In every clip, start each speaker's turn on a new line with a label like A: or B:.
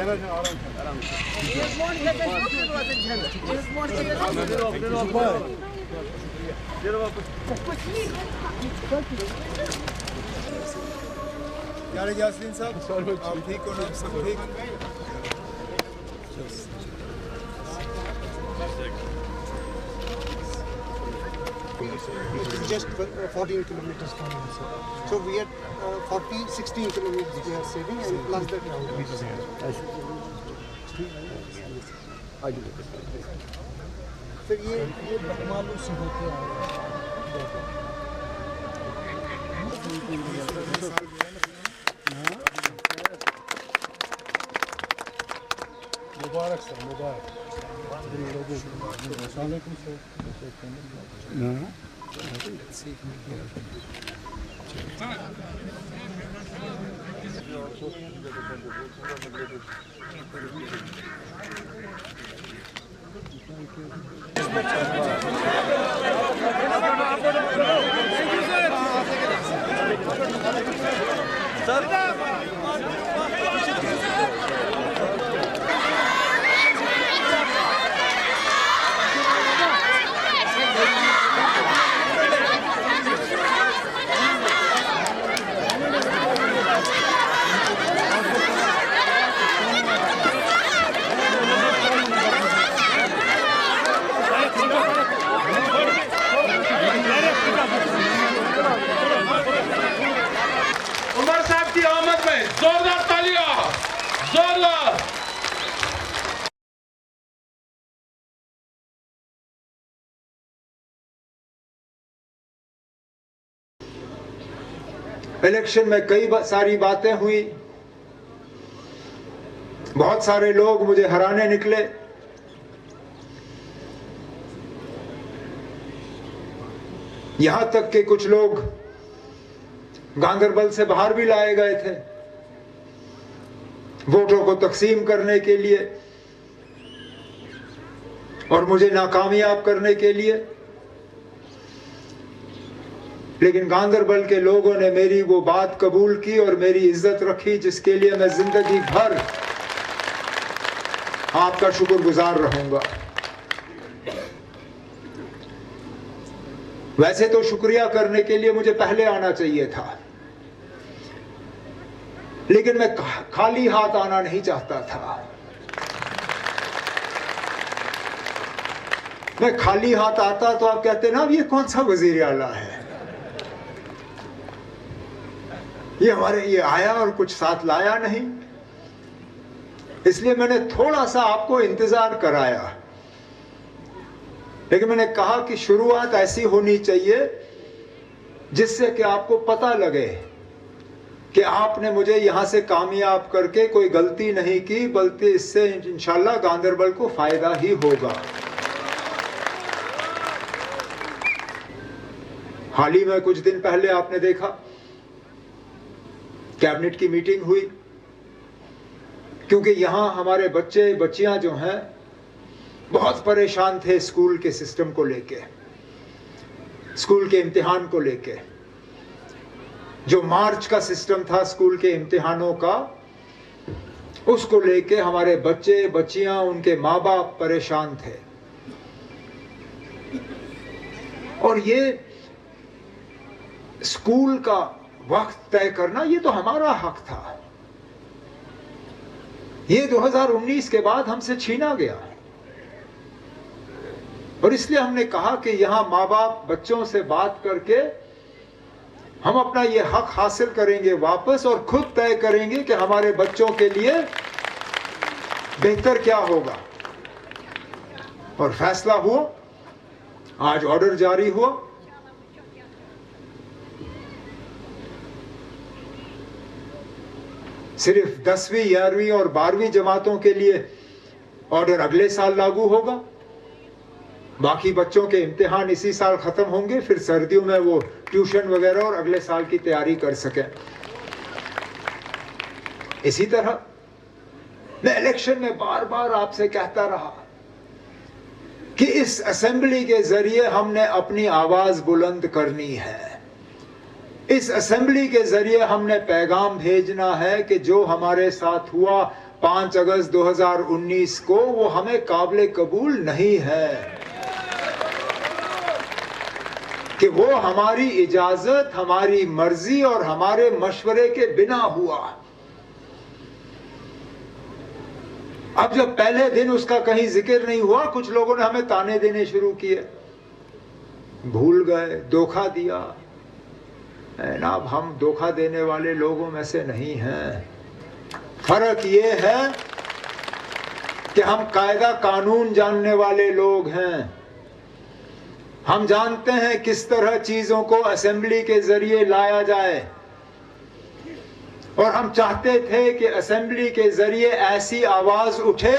A: क्या रे यास्मीन साहब, आप ठीक हो ना? सब ठीक?
B: It is just 14 kilometers from here, sir. So we are 16 kilometers we are saving, and plus that round. फिर ये मालूम से होते हैं।
A: मुबारक सर, मुबारक।
C: उमर साहब की आमद में जोरदार तालियां, जोरदार।
A: इलेक्शन में कई सारी बातें हुई, बहुत सारे लोग मुझे हराने निकले। यहां तक कि कुछ लोग गांदरबल से बाहर भी लाए गए थे वोटों को तकसीम करने के लिए और मुझे नाकामयाब करने के लिए। लेकिन गांदरबल के लोगों ने मेरी वो बात कबूल की और मेरी इज्जत रखी, जिसके लिए मैं जिंदगी भर आपका शुक्रगुजार रहूंगा। वैसे तो शुक्रिया करने के लिए मुझे पहले आना चाहिए था, लेकिन मैं खाली हाथ आना नहीं चाहता था। मैं खाली हाथ आता तो आप कहते ना, ये कौन सा वजीर आला है, ये आया और कुछ साथ लाया नहीं। इसलिए मैंने थोड़ा सा आपको इंतजार कराया, लेकिन मैंने कहा कि शुरुआत ऐसी होनी चाहिए जिससे कि आपको पता लगे कि आपने मुझे यहां से कामयाब करके कोई गलती नहीं की, बल्कि इससे इंशाल्लाह गांदरबल को फायदा ही होगा। हाल ही में कुछ दिन पहले आपने देखा कैबिनेट की मीटिंग हुई, क्योंकि यहां हमारे बच्चे बच्चियां जो हैं बहुत परेशान थे स्कूल के सिस्टम को लेके, स्कूल के इम्तिहान को लेके। जो मार्च का सिस्टम था स्कूल के इम्तिहानों का, उसको लेके हमारे बच्चे बच्चियां, उनके माँ बाप परेशान थे। और ये स्कूल का वक्त तय करना, ये तो हमारा हक था। ये 2019 के बाद हमसे छीना गया, और इसलिए हमने कहा कि यहां माँ बाप बच्चों से बात करके हम अपना ये हक हासिल करेंगे वापस, और खुद तय करेंगे कि हमारे बच्चों के लिए बेहतर क्या होगा। और फैसला हुआ, आज ऑर्डर जारी हुआ। सिर्फ 10वीं 11वीं और 12वीं जमातों के लिए ऑर्डर अगले साल लागू होगा। बाकी बच्चों के इम्तिहान इसी साल खत्म होंगे, फिर सर्दियों में वो ट्यूशन वगैरह और अगले साल की तैयारी कर सकें। इसी तरह मैं इलेक्शन में बार बार आपसे कहता रहा कि इस असेंबली के जरिए हमने अपनी आवाज बुलंद करनी है। इस असेंबली के जरिए हमने पैगाम भेजना है कि जो हमारे साथ हुआ 5 अगस्त 2019 को वो हमें काबिल कबूल नहीं है कि वो हमारी इजाजत, हमारी मर्जी और हमारे मशवरे के बिना हुआ। अब जब पहले दिन उसका कहीं जिक्र नहीं हुआ, कुछ लोगों ने हमें ताने देने शुरू किए, भूल गए, धोखा दिया। जनाब, हम धोखा देने वाले लोगों में से नहीं हैं। फर्क ये है कि हम कायदा कानून जानने वाले लोग हैं। हम जानते हैं किस तरह चीजों को असेंबली के जरिए लाया जाए, और हम चाहते थे कि असेंबली के जरिए ऐसी आवाज उठे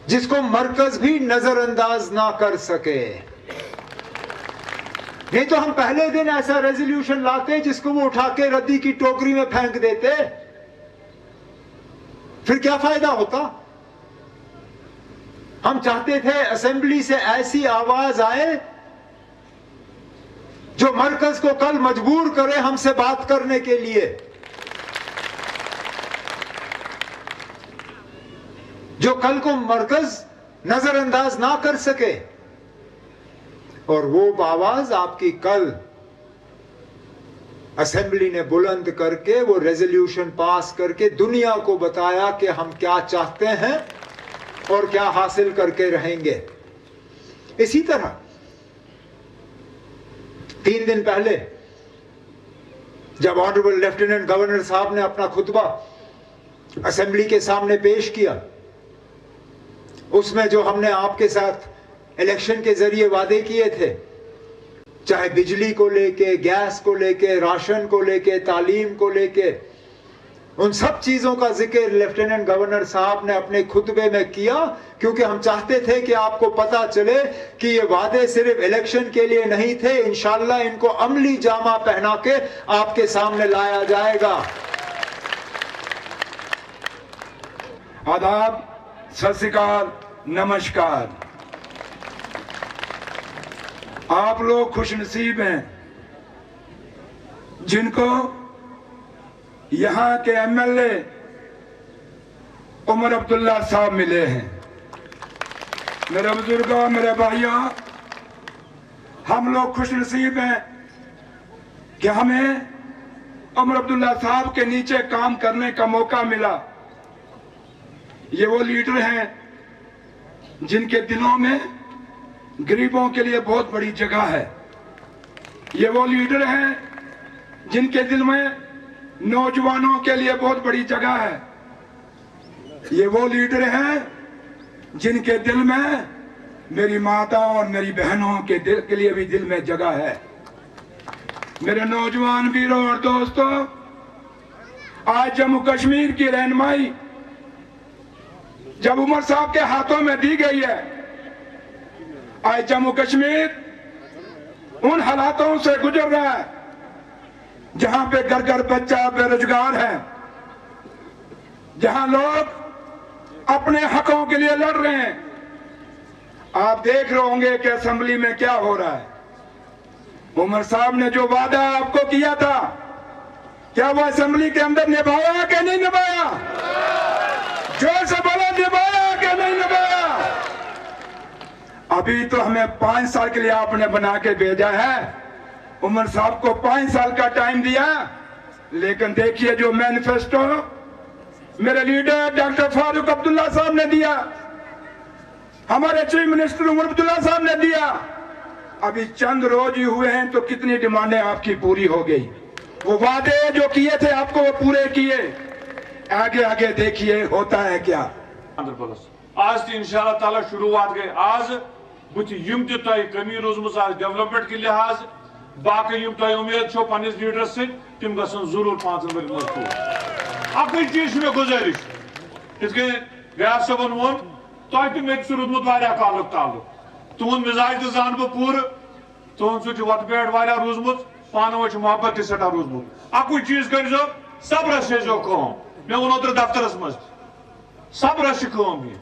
A: जिसको मरकज भी नजरअंदाज ना कर सके। नहीं तो हम पहले दिन ऐसा रेजोल्यूशन लाते जिसको वो उठा के रद्दी की टोकरी में फेंक देते, फिर क्या फायदा होता। हम चाहते थे असेंबली से ऐसी आवाज आए जो मरकज को कल मजबूर करे हमसे बात करने के लिए, जो कल को मरकज नजरअंदाज ना कर सके। और वो आवाज आपकी कल असेंबली ने बुलंद करके वो रेजोल्यूशन पास करके दुनिया को बताया कि हम क्या चाहते हैं और क्या हासिल करके रहेंगे। इसी तरह 3 दिन पहले जब ऑनरेबल लेफ्टिनेंट गवर्नर साहब ने अपना खुतबा असेंबली के सामने पेश किया, उसमें जो हमने आपके साथ इलेक्शन के जरिए वादे किए थे, चाहे बिजली को लेके, गैस को लेके, राशन को लेके, तालीम को लेके, उन सब चीजों का जिक्र लेफ्टिनेंट गवर्नर साहब ने अपने खुतबे में किया, क्योंकि हम चाहते थे कि आपको पता चले कि ये वादे सिर्फ इलेक्शन के लिए नहीं थे। इंशाल्लाह इनको अमली जामा पहना के आपके सामने लाया जाएगा।
D: आदाब, सत श्री अकाल, नमस्कार। आप लोग खुशनसीब हैं जिनको यहां के एमएलए उमर अब्दुल्ला साहब मिले हैं। मेरे बुजुर्गों, मेरे भाइयों, हम लोग खुशनसीब हैं कि हमें उमर अब्दुल्ला साहब के नीचे काम करने का मौका मिला। ये वो लीडर हैं जिनके दिलों में गरीबों के लिए बहुत बड़ी जगह है। ये वो लीडर हैं जिनके दिल में नौजवानों के लिए बहुत बड़ी जगह है। ये वो लीडर हैं जिनके दिल में मेरी माताओं और मेरी बहनों के दिल के लिए भी दिल में जगह है। मेरे नौजवान वीरों और दोस्तों, आज जम्मू कश्मीर की रहनुमाई जब उमर साहब के हाथों में दी गई है, आज जम्मू कश्मीर उन हालातों से गुजर रहा है जहां पे घर घर बच्चा बेरोजगार है, जहां लोग अपने हकों के लिए लड़ रहे हैं। आप देख रहे होंगे कि असेंबली में क्या हो रहा है। उमर साहब ने जो वादा आपको किया था, क्या वो असेंबली के अंदर निभाया कि नहीं निभाया? जोर से बोलो, निभाया कि नहीं निभाया? अभी तो हमें 5 साल के लिए आपने बना के भेजा है। उमर साहब को 5 साल का टाइम दिया, लेकिन देखिए जो मैनिफेस्टो मेरे लीडर डॉक्टर फारूक अब्दुल्ला साहब ने दिया, हमारे चीफ मिनिस्टर उमर अब्दुल्ला साहब ने दिया, अभी चंद रोज ही हुए हैं तो कितनी डिमांडें आपकी पूरी हो गई। वो वादे जो किए थे आपको वो पूरे किए। आगे आगे देखिए होता है क्या।
C: आज तो इंशाअल्लाह ताला शुरुआत गई। आज बुत यम तय कमी रोजम आज डेवलपमेंट के लिहाज बाकी यम तय उम्मीद छो पन्निस लीडर से तिम गसन जरूर 5 वर्ष मजबूत। अकई चीज में गुजारिश इसके गयास सबन वोन तय तो मे रोदमुत वारिया कालुक ताल्लुक, तुहद मिजाज तो जान बह पूर, तुहद सह वतपेट वारिया रोजमुत, पानो मोहब्बत सठा रोजमुत। अकई चीज कर सबरस कम। मे वो ओतर दफ्तरस मज सबरस कम ये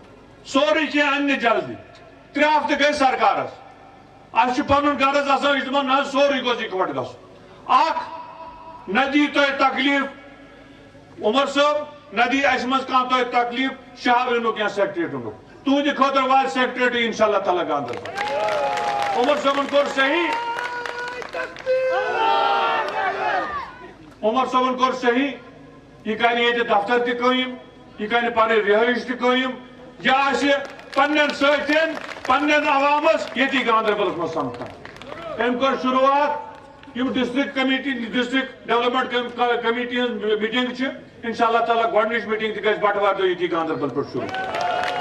C: सोरे कह अन्य जल्दी 3 हफ्ते गई सरकारस। अस पन गरज आसान ना सोरे गोस इकवट ग नदी तुम तकलीफ। उमर साहब नदी अस मज कह तकलीफ शहर या सेक्रेटरी तुंद खुद वाल सेक्रेटरी इंशाल्लाह ताला गांधरबल उमर सबन कोर सही उमर सबन कोर सही यह कर दफ्तर तयम यह कर पे रिहाइश तयम यह पन्न सतन पन्न अवामस ये गांधरबल मज समझान अम कर शुरुआत district committee district development committee meeting इंशाल्लाह ताला गोडनिच मीटिंग बटवार दो ये गांधरबल पे शुरू